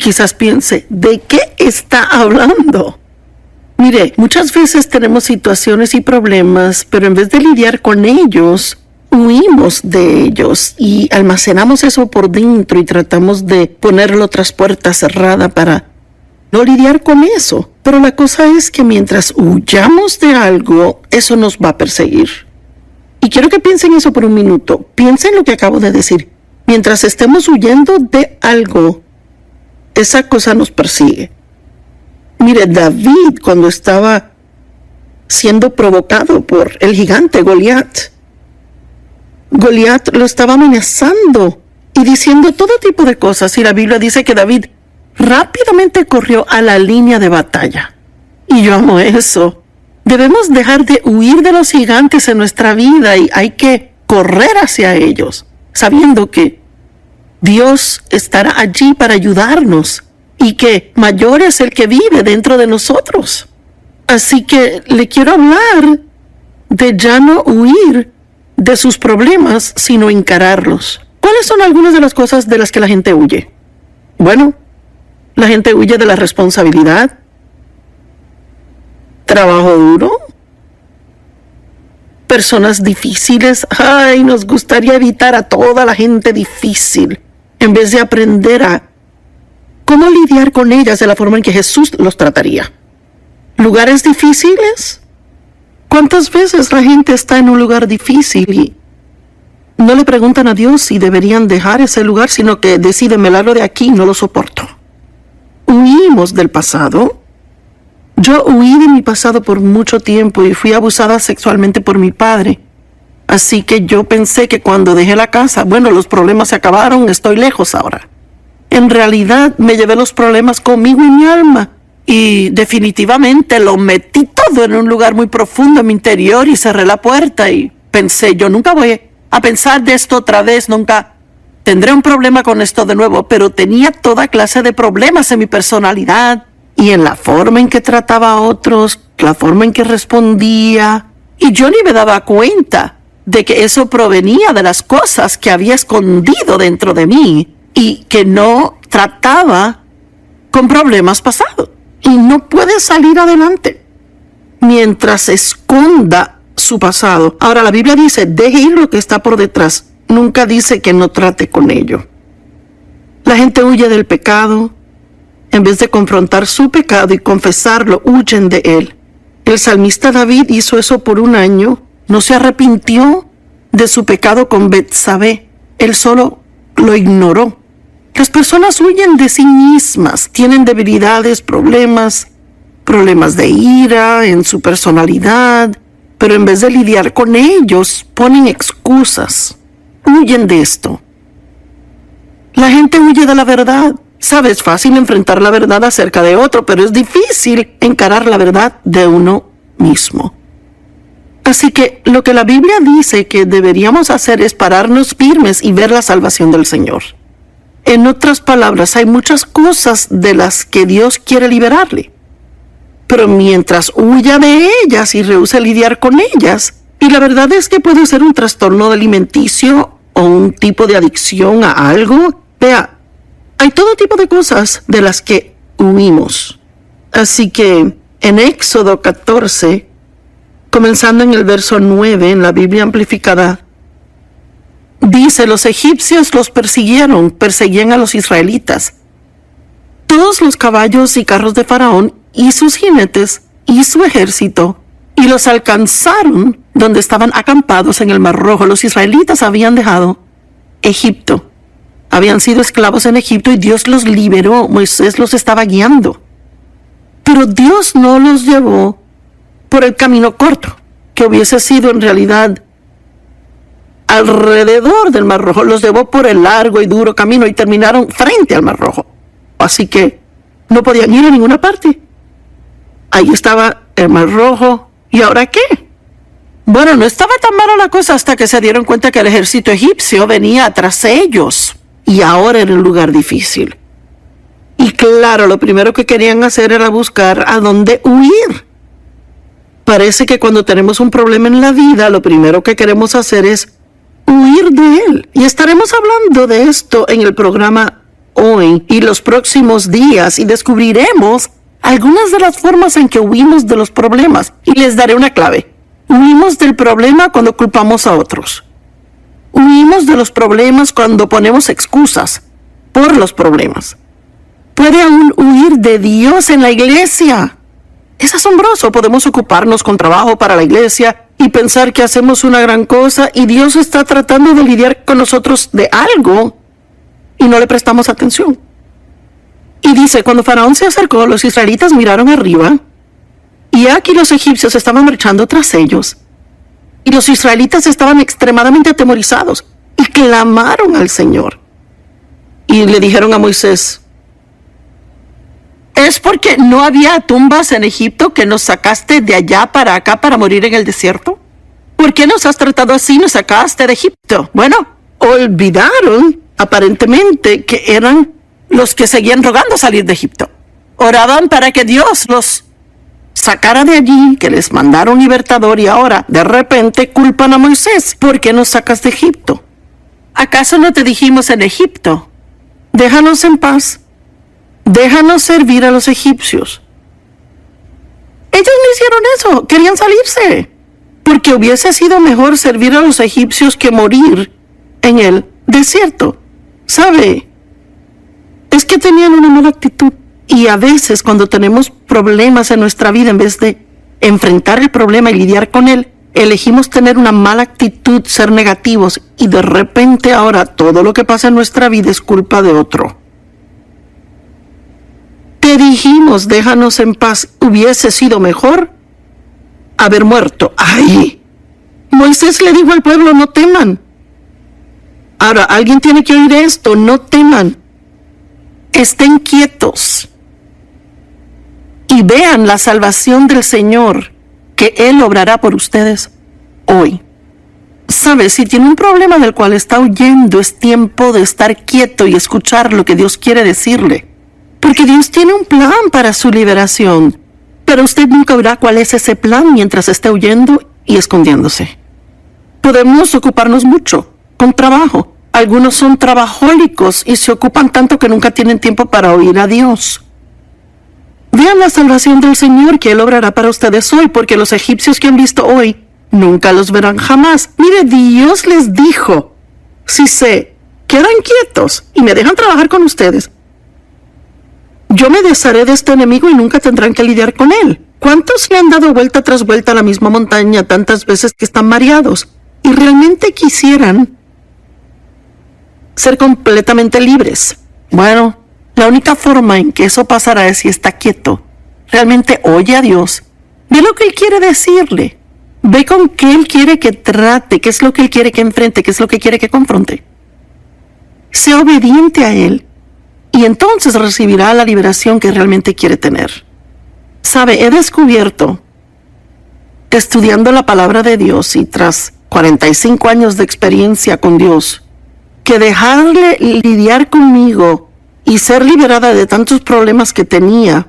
quizás piense, ¿de qué está hablando? Mire, muchas veces tenemos situaciones y problemas, pero en vez de lidiar con ellos, huimos de ellos y almacenamos eso por dentro y tratamos de ponerlo tras puerta cerrada para no lidiar con eso. Pero la cosa es que mientras huyamos de algo, eso nos va a perseguir. Y quiero que piensen eso por un minuto. Piensen lo que acabo de decir. Mientras estemos huyendo de algo, esa cosa nos persigue. Mire, David, cuando estaba siendo provocado por el gigante Goliat lo estaba amenazando y diciendo todo tipo de cosas. Y la Biblia dice que David rápidamente corrió a la línea de batalla. Y yo amo eso. Debemos dejar de huir de los gigantes en nuestra vida y hay que correr hacia ellos, sabiendo que Dios estará allí para ayudarnos y que mayor es el que vive dentro de nosotros. Así que le quiero hablar de ya no huir de sus problemas, sino encararlos. ¿Cuáles son algunas de las cosas de las que la gente huye? Bueno, la gente huye de la responsabilidad, trabajo duro, personas difíciles. Ay, nos gustaría evitar a toda la gente difícil, en vez de aprender a cómo lidiar con ellas de la forma en que Jesús los trataría. ¿Lugares difíciles? ¿Cuántas veces la gente está en un lugar difícil y no le preguntan a Dios si deberían dejar ese lugar, sino que deciden, me largo de aquí, no lo soporto? Huimos del pasado. Yo huí de mi pasado por mucho tiempo y fui abusada sexualmente por mi padre. Así que yo pensé que cuando dejé la casa, bueno, los problemas se acabaron, estoy lejos ahora. En realidad me llevé los problemas conmigo en mi alma y definitivamente lo metí todo en un lugar muy profundo en mi interior y cerré la puerta y pensé, yo nunca voy a pensar de esto otra vez, nunca tendré un problema con esto de nuevo, pero tenía toda clase de problemas en mi personalidad y en la forma en que trataba a otros, la forma en que respondía, y yo ni me daba cuenta de que eso provenía de las cosas que había escondido dentro de mí y que no trataba con problemas pasados. Y no puede salir adelante mientras esconda su pasado. Ahora la Biblia dice, deje ir lo que está por detrás. Nunca dice que no trate con ello. La gente huye del pecado. En vez de confrontar su pecado y confesarlo, huyen de él. El salmista David hizo eso por un año. No se arrepintió de su pecado con Betsabé. Él solo lo ignoró. Las personas huyen de sí mismas, tienen debilidades, problemas de ira en su personalidad, pero en vez de lidiar con ellos, ponen excusas. Huyen de esto. La gente huye de la verdad. Sabes, es fácil enfrentar la verdad acerca de otro, pero es difícil encarar la verdad de uno mismo. Así que lo que la Biblia dice que deberíamos hacer es pararnos firmes y ver la salvación del Señor. En otras palabras, hay muchas cosas de las que Dios quiere liberarle. Pero mientras huya de ellas y rehúsa lidiar con ellas, y la verdad es que puede ser un trastorno alimenticio o un tipo de adicción a algo. Vea, hay todo tipo de cosas de las que huimos. Así que en Éxodo 14, comenzando en el verso 9, en la Biblia amplificada, dice, los egipcios los perseguían a los israelitas. Todos los caballos y carros de Faraón y sus jinetes y su ejército, y los alcanzaron donde estaban acampados en el Mar Rojo. Los israelitas habían dejado Egipto. Habían sido esclavos en Egipto y Dios los liberó. Moisés los estaba guiando. Pero Dios no los llevó por el camino corto, que hubiese sido en realidad alrededor del Mar Rojo. Los llevó por el largo y duro camino y terminaron frente al Mar Rojo. Así que no podían ir a ninguna parte. Ahí estaba el Mar Rojo. ¿Y ahora qué? Bueno, no estaba tan mala la cosa hasta que se dieron cuenta que el ejército egipcio venía tras ellos. Y ahora era un lugar difícil. Y claro, lo primero que querían hacer era buscar a dónde huir. Parece que cuando tenemos un problema en la vida, lo primero que queremos hacer es huir de él. Y estaremos hablando de esto en el programa hoy y los próximos días y descubriremos algunas de las formas en que huimos de los problemas. Y les daré una clave. Huimos del problema cuando culpamos a otros. Huimos de los problemas cuando ponemos excusas por los problemas. Puede aún huir de Dios en la iglesia. Es asombroso. Podemos ocuparnos con trabajo para la iglesia y pensar que hacemos una gran cosa y Dios está tratando de lidiar con nosotros de algo y no le prestamos atención. Y dice, cuando Faraón se acercó, los israelitas miraron arriba y aquí los egipcios estaban marchando tras ellos. Y los israelitas estaban extremadamente atemorizados y clamaron al Señor. Y le dijeron a Moisés, ¿es porque no había tumbas en Egipto que nos sacaste de allá para acá para morir en el desierto? ¿Por qué nos has tratado así? Nos sacaste de Egipto. Bueno, olvidaron aparentemente que eran los que seguían rogando salir de Egipto. Oraban para que Dios los sacara de allí, que les mandara un libertador, y ahora de repente culpan a Moisés. ¿Por qué nos sacas de Egipto? ¿Acaso no te dijimos en Egipto? Déjanos en paz. Déjanos servir a los egipcios. Ellos no hicieron eso, querían salirse, porque hubiese sido mejor servir a los egipcios que morir en el desierto. ¿Sabe? Es que tenían una mala actitud. Y a veces cuando tenemos problemas en nuestra vida, en vez de enfrentar el problema y lidiar con él, elegimos tener una mala actitud, ser negativos, y de repente ahora todo lo que pasa en nuestra vida es culpa de otro. Te dijimos, déjanos en paz. Hubiese sido mejor haber muerto. ¡Ay! Moisés le dijo al pueblo, no teman. Ahora, alguien tiene que oír esto, no teman. Estén quietos y vean la salvación del Señor que Él obrará por ustedes hoy. ¿Sabe? Si tiene un problema del cual está huyendo, es tiempo de estar quieto y escuchar lo que Dios quiere decirle. Porque Dios tiene un plan para su liberación, pero usted nunca verá cuál es ese plan mientras esté huyendo y escondiéndose. Podemos ocuparnos mucho con trabajo. Algunos son trabajólicos y se ocupan tanto que nunca tienen tiempo para oír a Dios. Vean la salvación del Señor que Él obrará para ustedes hoy, porque los egipcios que han visto hoy nunca los verán jamás. Mire, Dios les dijo, si se quedan quietos y me dejan trabajar con ustedes, yo me desharé de este enemigo y nunca tendrán que lidiar con él. ¿Cuántos le han dado vuelta tras vuelta a la misma montaña tantas veces que están mareados y realmente quisieran ser completamente libres? Bueno, la única forma en que eso pasará es si está quieto. Realmente oye a Dios. Ve lo que Él quiere decirle. Ve con qué Él quiere que trate, qué es lo que Él quiere que enfrente, qué es lo que quiere que confronte. Sea obediente a Él. Y entonces recibirá la liberación que realmente quiere tener. Sabe, he descubierto, estudiando la palabra de Dios y tras 45 años de experiencia con Dios, que dejarle lidiar conmigo y ser liberada de tantos problemas que tenía,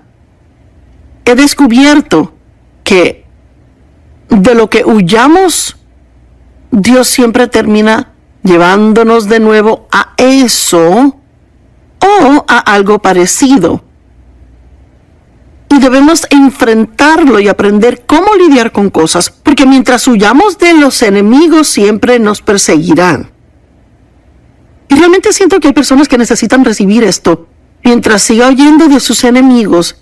he descubierto que de lo que huyamos, Dios siempre termina llevándonos de nuevo a eso o a algo parecido. Y debemos enfrentarlo y aprender cómo lidiar con cosas, porque mientras huyamos de los enemigos siempre nos perseguirán. Y realmente siento que hay personas que necesitan recibir esto, mientras siga huyendo de sus enemigos.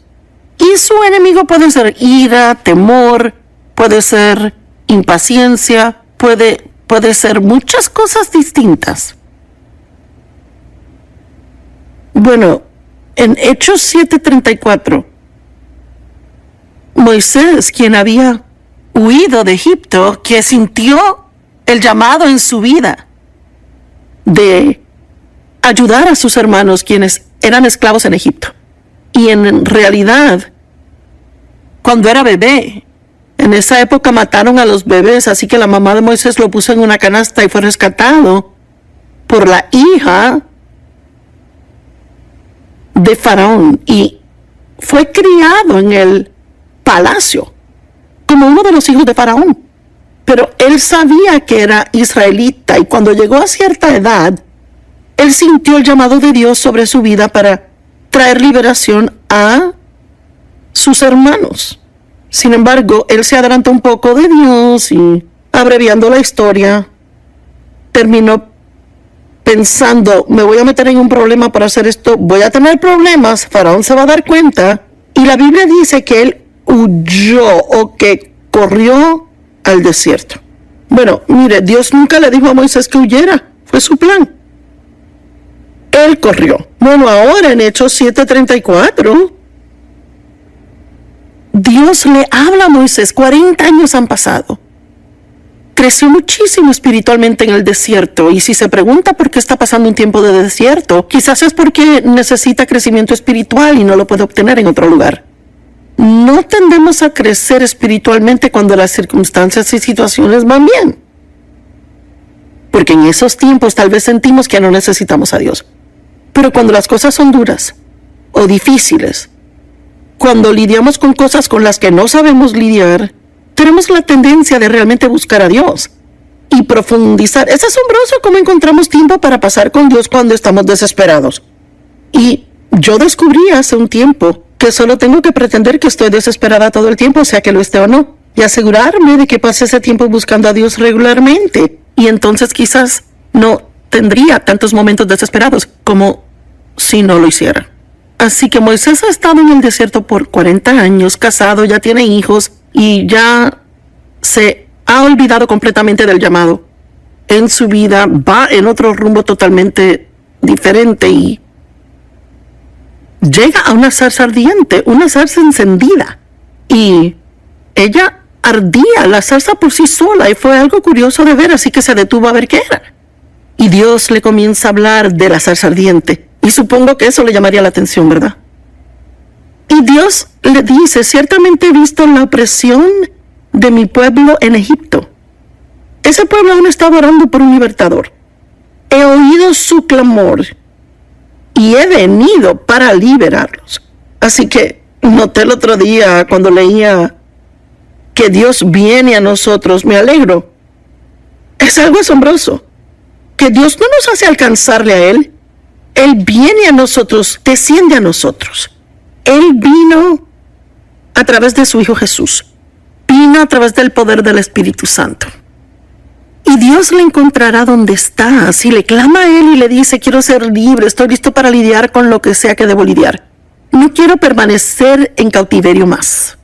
Y su enemigo puede ser ira, temor, puede ser impaciencia, puede ser muchas cosas distintas. Bueno, en Hechos 7:34, Moisés, quien había huido de Egipto, que sintió el llamado en su vida de ayudar a sus hermanos quienes eran esclavos en Egipto. Y en realidad, cuando era bebé, en esa época mataron a los bebés, así que la mamá de Moisés lo puso en una canasta y fue rescatado por la hija de Faraón y fue criado en el palacio como uno de los hijos de Faraón. Pero él sabía que era israelita y cuando llegó a cierta edad, él sintió el llamado de Dios sobre su vida para traer liberación a sus hermanos. Sin embargo, él se adelantó un poco de Dios y, abreviando la historia, terminó pensando, me voy a meter en un problema para hacer esto, voy a tener problemas, Faraón se va a dar cuenta. Y la Biblia dice que él huyó o que corrió al desierto. Bueno, mire, Dios nunca le dijo a Moisés que huyera, fue su plan. Él corrió. Bueno, ahora en Hechos 7:34, Dios le habla a Moisés, 40 años han pasado. Creció muchísimo espiritualmente en el desierto, y si se pregunta por qué está pasando un tiempo de desierto, quizás es porque necesita crecimiento espiritual y no lo puede obtener en otro lugar. No tendemos a crecer espiritualmente cuando las circunstancias y situaciones van bien, porque en esos tiempos tal vez sentimos que no necesitamos a Dios. Pero cuando las cosas son duras o difíciles, cuando lidiamos con cosas con las que no sabemos lidiar, tenemos la tendencia de realmente buscar a Dios y profundizar. Es asombroso cómo encontramos tiempo para pasar con Dios cuando estamos desesperados. Y yo descubrí hace un tiempo que solo tengo que pretender que estoy desesperada todo el tiempo, sea que lo esté o no, y asegurarme de que pase ese tiempo buscando a Dios regularmente. Y entonces quizás no tendría tantos momentos desesperados como si no lo hiciera. Así que Moisés ha estado en el desierto por 40 años, casado, ya tiene hijos y ya se ha olvidado completamente del llamado en su vida, va en otro rumbo totalmente diferente y llega a una zarza ardiente, una zarza encendida, y ella ardía, la zarza por sí sola, y fue algo curioso de ver, así que se detuvo a ver qué era. Y Dios le comienza a hablar de la zarza ardiente, y supongo que eso le llamaría la atención, ¿verdad? Y Dios le dice, ciertamente he visto la opresión de mi pueblo en Egipto. Ese pueblo aún está orando por un libertador. He oído su clamor y he venido para liberarlos. Así que noté el otro día cuando leía que Dios viene a nosotros, me alegro. Es algo asombroso, que Dios no nos hace alcanzarle a Él. Él viene a nosotros, desciende a nosotros. Él vino a través de su Hijo Jesús. Vino a través del poder del Espíritu Santo. Y Dios le encontrará donde está. Si le clama a Él y le dice, quiero ser libre, estoy listo para lidiar con lo que sea que debo lidiar. No quiero permanecer en cautiverio más.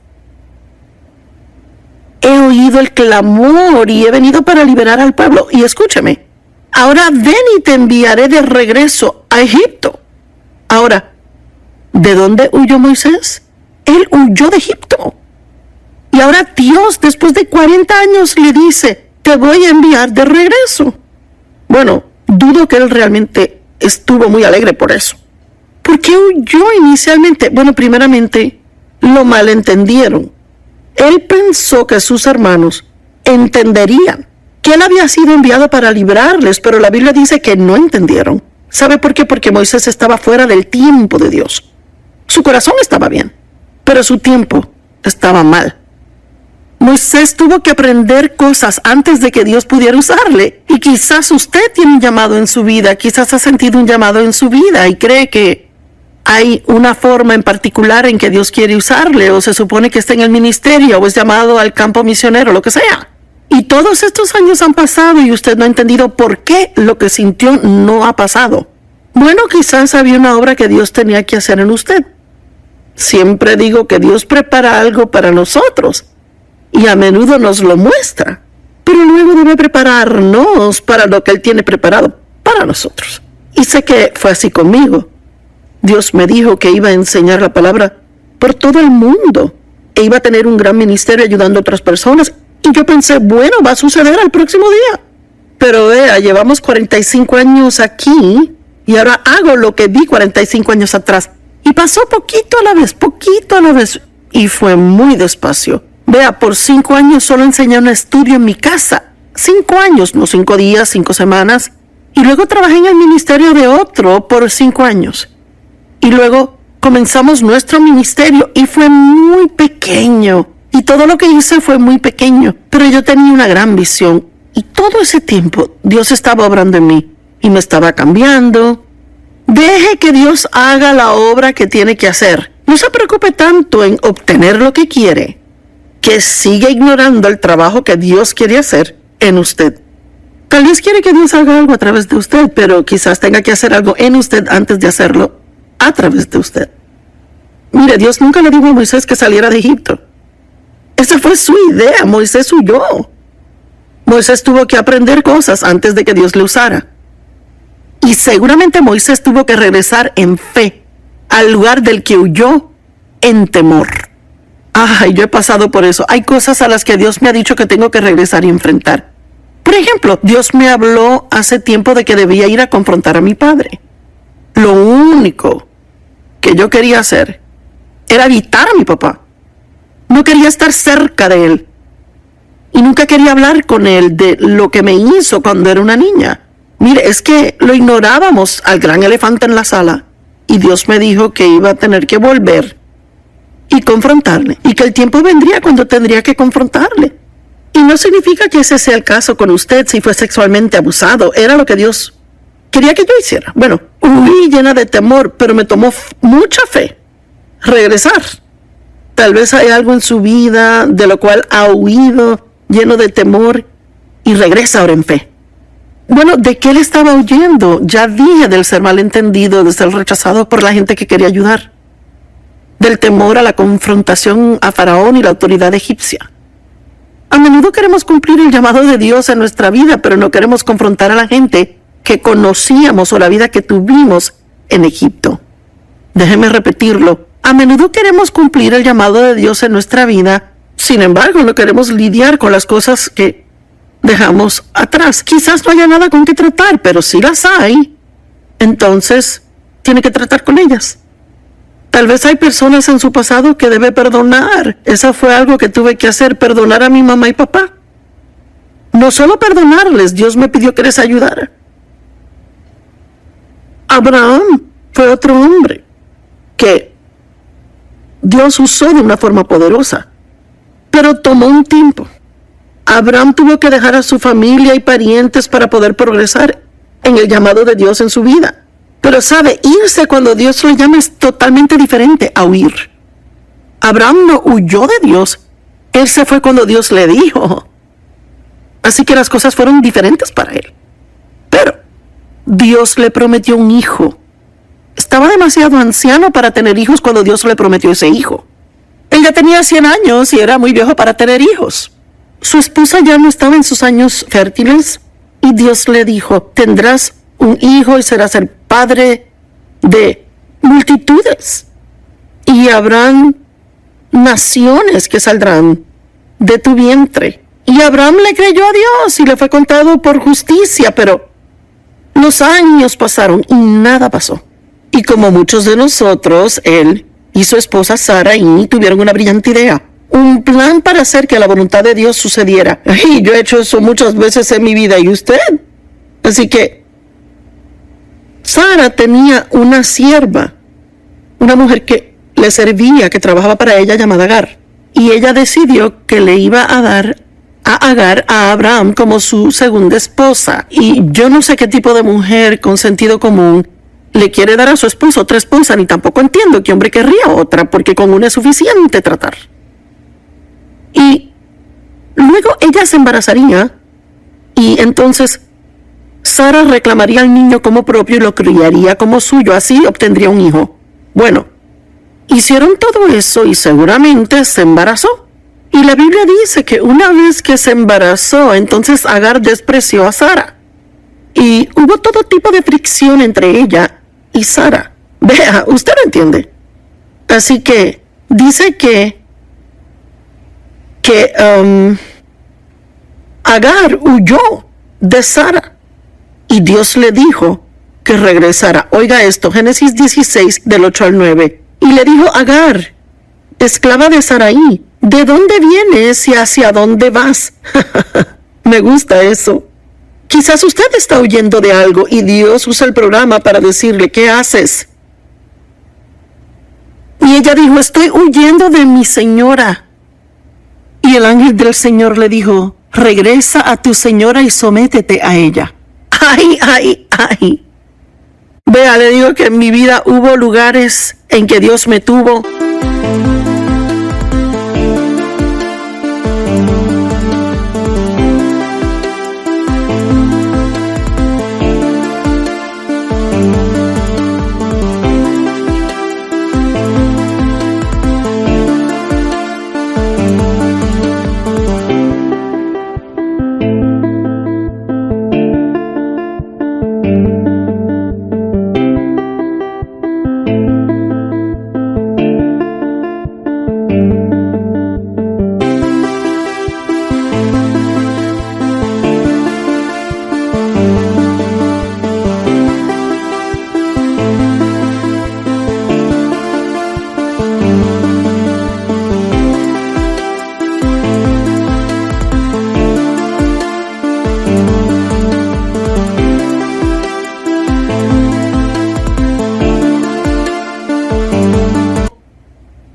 He oído el clamor y he venido para liberar al pueblo. Y escúchame, ahora ven y te enviaré de regreso a Egipto. Ahora, ¿de dónde huyó Moisés? Él huyó de Egipto. Y ahora Dios, después de 40 años, le dice, te voy a enviar de regreso. Bueno, dudo que él realmente estuvo muy alegre por eso. ¿Por qué huyó inicialmente? Bueno, primeramente, lo malentendieron. Él pensó que sus hermanos entenderían que él había sido enviado para librarles, pero la Biblia dice que no entendieron. ¿Sabe por qué? Porque Moisés estaba fuera del tiempo de Dios. Su corazón estaba bien, pero su tiempo estaba mal. Moisés tuvo que aprender cosas antes de que Dios pudiera usarle. Y quizás usted tiene un llamado en su vida, quizás ha sentido un llamado en su vida y cree que hay una forma en particular en que Dios quiere usarle, o se supone que está en el ministerio, o es llamado al campo misionero, lo que sea. Y todos estos años han pasado y usted no ha entendido por qué lo que sintió no ha pasado. Bueno, quizás había una obra que Dios tenía que hacer en usted. Siempre digo que Dios prepara algo para nosotros y a menudo nos lo muestra, pero luego debe prepararnos para lo que Él tiene preparado para nosotros. Y sé que fue así conmigo. Dios me dijo que iba a enseñar la palabra por todo el mundo e iba a tener un gran ministerio ayudando a otras personas. Y yo pensé, bueno, va a suceder al próximo día. Pero vea, llevamos 45 años aquí y ahora hago lo que vi 45 años atrás. Y pasó poquito a la vez, y fue muy despacio. Vea, por 5 años solo enseñé un estudio en mi casa. 5 años, no 5 días, 5 semanas. Y luego trabajé en el ministerio de otro por 5 años. Y luego comenzamos nuestro ministerio y fue muy pequeño. Y todo lo que hice fue muy pequeño. Pero yo tenía una gran visión. Y todo ese tiempo Dios estaba obrando en mí. y me estaba cambiando. Deje que Dios haga la obra que tiene que hacer. No se preocupe tanto en obtener lo que quiere, que siga ignorando el trabajo que Dios quiere hacer en usted. Tal vez quiere que Dios haga algo a través de usted, pero quizás tenga que hacer algo en usted antes de hacerlo a través de usted. Mire, Dios nunca le dijo a Moisés que saliera de Egipto. Esa fue su idea. Moisés huyó. Moisés tuvo que aprender cosas antes de que Dios le usara. Y seguramente Moisés tuvo que regresar en fe al lugar del que huyó en temor. Ay, yo he pasado por eso. Hay cosas a las que Dios me ha dicho que tengo que regresar y enfrentar. Por ejemplo, Dios me habló hace tiempo de que debía ir a confrontar a mi padre. Lo único que yo quería hacer era evitar a mi papá. No quería estar cerca de él. Y nunca quería hablar con él de lo que me hizo cuando era una niña. Mire, es que lo ignorábamos al gran elefante en la sala. Y Dios me dijo que iba a tener que volver y confrontarle. Y que el tiempo vendría cuando tendría que confrontarle. Y no significa que ese sea el caso con usted si fue sexualmente abusado. Era lo que Dios quería que yo hiciera. Bueno, huí llena de temor, pero me tomó mucha fe regresar. Tal vez hay algo en su vida de lo cual ha huido, lleno de temor, y regresa ahora en fe. Bueno, ¿de qué le estaba huyendo? Ya dije del ser malentendido, de ser rechazado por la gente que quería ayudar. Del temor a la confrontación a Faraón y la autoridad egipcia. A menudo queremos cumplir el llamado de Dios en nuestra vida, pero no queremos confrontar a la gente que conocíamos o la vida que tuvimos en Egipto. Déjeme repetirlo. A menudo queremos cumplir el llamado de Dios en nuestra vida, sin embargo, no queremos lidiar con las cosas que dejamos atrás. Quizás no haya nada con que tratar, pero si las hay, entonces tiene que tratar con ellas. Tal vez hay personas en su pasado que debe perdonar. Eso fue algo que tuve que hacer, perdonar a mi mamá y papá. No solo perdonarles, Dios me pidió que les ayudara. Abraham fue otro hombre que Dios usó de una forma poderosa, pero tomó un tiempo. Abraham tuvo que dejar a su familia y parientes para poder progresar en el llamado de Dios en su vida. Pero sabe, irse cuando Dios lo llama es totalmente diferente a huir. Abraham no huyó de Dios, él se fue cuando Dios le dijo. Así que las cosas fueron diferentes para él. Pero Dios le prometió un hijo. Estaba demasiado anciano para tener hijos cuando Dios le prometió ese hijo. Él ya tenía 100 años y era muy viejo para tener hijos. Su esposa ya no estaba en sus años fértiles y Dios le dijo, tendrás un hijo y serás el padre de multitudes. Y habrán naciones que saldrán de tu vientre. Y Abraham le creyó a Dios y le fue contado por justicia, pero los años pasaron y nada pasó. Y como muchos de nosotros, él y su esposa Sarai tuvieron una brillante idea. Un plan para hacer que la voluntad de Dios sucediera. Y yo he hecho eso muchas veces en mi vida, ¿y usted? Así que Sara tenía una sierva, una mujer que le servía, que trabajaba para ella, llamada Agar. Y ella decidió que le iba a dar a Agar a Abraham como su segunda esposa. Y yo no sé qué tipo de mujer con sentido común le quiere dar a su esposo otra esposa, ni tampoco entiendo qué hombre querría otra, porque con una es suficiente tratar. Y luego ella se embarazaría y entonces Sara reclamaría al niño como propio y lo criaría como suyo, así obtendría un hijo. Bueno, hicieron todo eso y seguramente se embarazó. Y la Biblia dice que una vez que se embarazó, entonces Agar despreció a Sara. Y hubo todo tipo de fricción entre ella y Sara. Vea, usted lo entiende. Así que dice que Agar huyó de Sara y Dios le dijo que regresara. Oiga esto, Génesis 16 del 8 al 9. Y le dijo Agar, esclava de Sarai, ¿de dónde vienes y hacia dónde vas? Me gusta eso. Quizás usted está huyendo de algo y Dios usa el programa para decirle, ¿qué haces? Y ella dijo, estoy huyendo de mi señora. Y el ángel del Señor le dijo, regresa a tu señora y sométete a ella. Ay. Vea, le digo que en mi vida hubo lugares en que Dios me tuvo.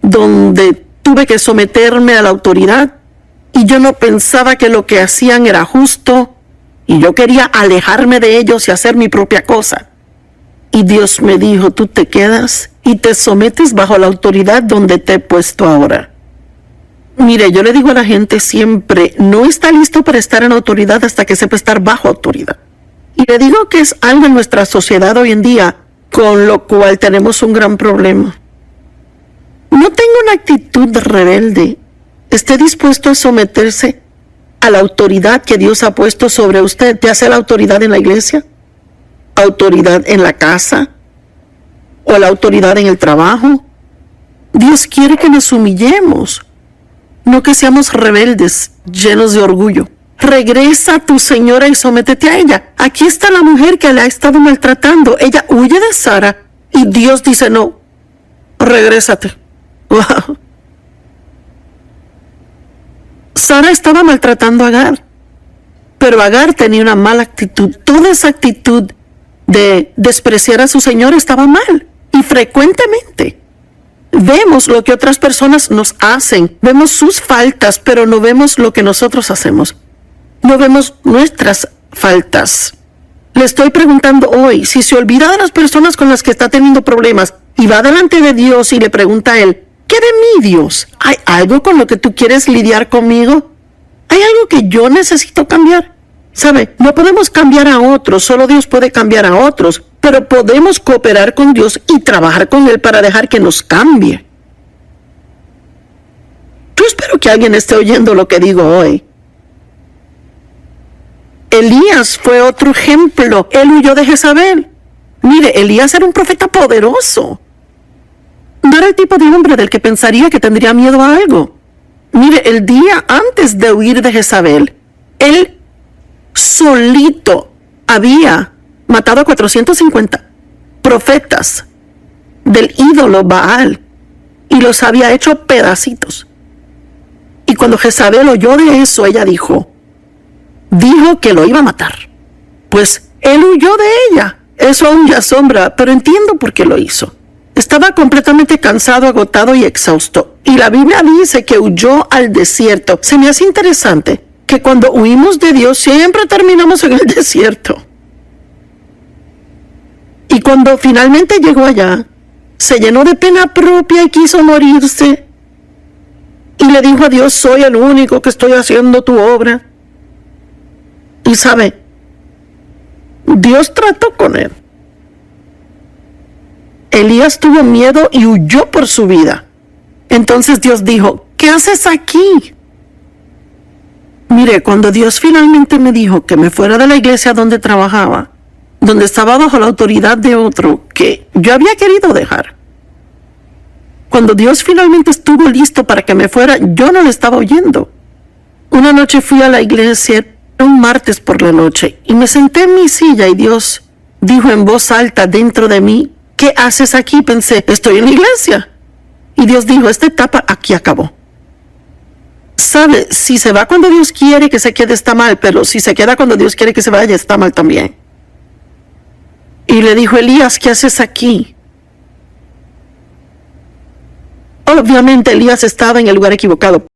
Donde tuve que someterme a la autoridad y yo no pensaba que lo que hacían era justo y yo quería alejarme de ellos y hacer mi propia cosa. Y Dios me dijo, tú te quedas y te sometes bajo la autoridad donde te he puesto ahora. Mire, yo le digo a la gente siempre, no está listo para estar en autoridad hasta que sepa estar bajo autoridad. Y le digo que es algo en nuestra sociedad hoy en día con lo cual tenemos un gran problema. No tenga una actitud rebelde. Esté dispuesto a someterse a la autoridad que Dios ha puesto sobre usted, ya sea la autoridad en la iglesia, autoridad en la casa o la autoridad en el trabajo. Dios quiere que nos humillemos, no que seamos rebeldes, llenos de orgullo. Regresa a tu señora y sométete a ella. Aquí está la mujer que la ha estado maltratando. Ella huye de Sara y Dios dice, no, regrésate. Wow. Sara estaba maltratando a Agar, pero Agar tenía una mala actitud. Toda esa actitud de despreciar a su señor estaba mal. Y frecuentemente vemos lo que otras personas nos hacen, vemos sus faltas, pero no vemos lo que nosotros hacemos. No vemos nuestras faltas. Le estoy preguntando hoy, si se olvida de las personas con las que está teniendo problemas y va delante de Dios y le pregunta a Él, ¿qué de mí, Dios? ¿Hay algo con lo que tú quieres lidiar conmigo? ¿Hay algo que yo necesito cambiar? ¿Sabe? No podemos cambiar a otros, solo Dios puede cambiar a otros, pero podemos cooperar con Dios y trabajar con Él para dejar que nos cambie. Yo espero que alguien esté oyendo lo que digo hoy. Elías fue otro ejemplo. Él huyó de Jezabel. Mire, Elías era un profeta poderoso. No era el tipo de hombre del que pensaría que tendría miedo a algo. Mire, el día antes de huir de Jezabel, él solito había matado a 450 profetas del ídolo Baal y los había hecho pedacitos. Y cuando Jezabel oyó de eso, ella dijo que lo iba a matar. Pues él huyó de ella. Eso aún ya asombra, pero entiendo por qué lo hizo. Estaba completamente cansado, agotado y exhausto. Y la Biblia dice que huyó al desierto. Se me hace interesante que cuando huimos de Dios siempre terminamos en el desierto. Y cuando finalmente llegó allá, se llenó de pena propia y quiso morirse. Y le dijo a Dios, soy el único que estoy haciendo tu obra. Y sabe, Dios trató con él. Elías tuvo miedo y huyó por su vida. Entonces Dios dijo, ¿qué haces aquí? Mire, cuando Dios finalmente me dijo que me fuera de la iglesia donde trabajaba, donde estaba bajo la autoridad de otro que yo había querido dejar, cuando Dios finalmente estuvo listo para que me fuera, yo no le estaba oyendo. Una noche fui a la iglesia, un martes por la noche, y me senté en mi silla y Dios dijo en voz alta dentro de mí, ¿qué haces aquí? Pensé, estoy en la iglesia. Y Dios dijo, esta etapa aquí acabó. ¿Sabe? Si se va cuando Dios quiere que se quede está mal, pero si se queda cuando Dios quiere que se vaya está mal también. Y le dijo, Elías, ¿qué haces aquí? Obviamente Elías estaba en el lugar equivocado.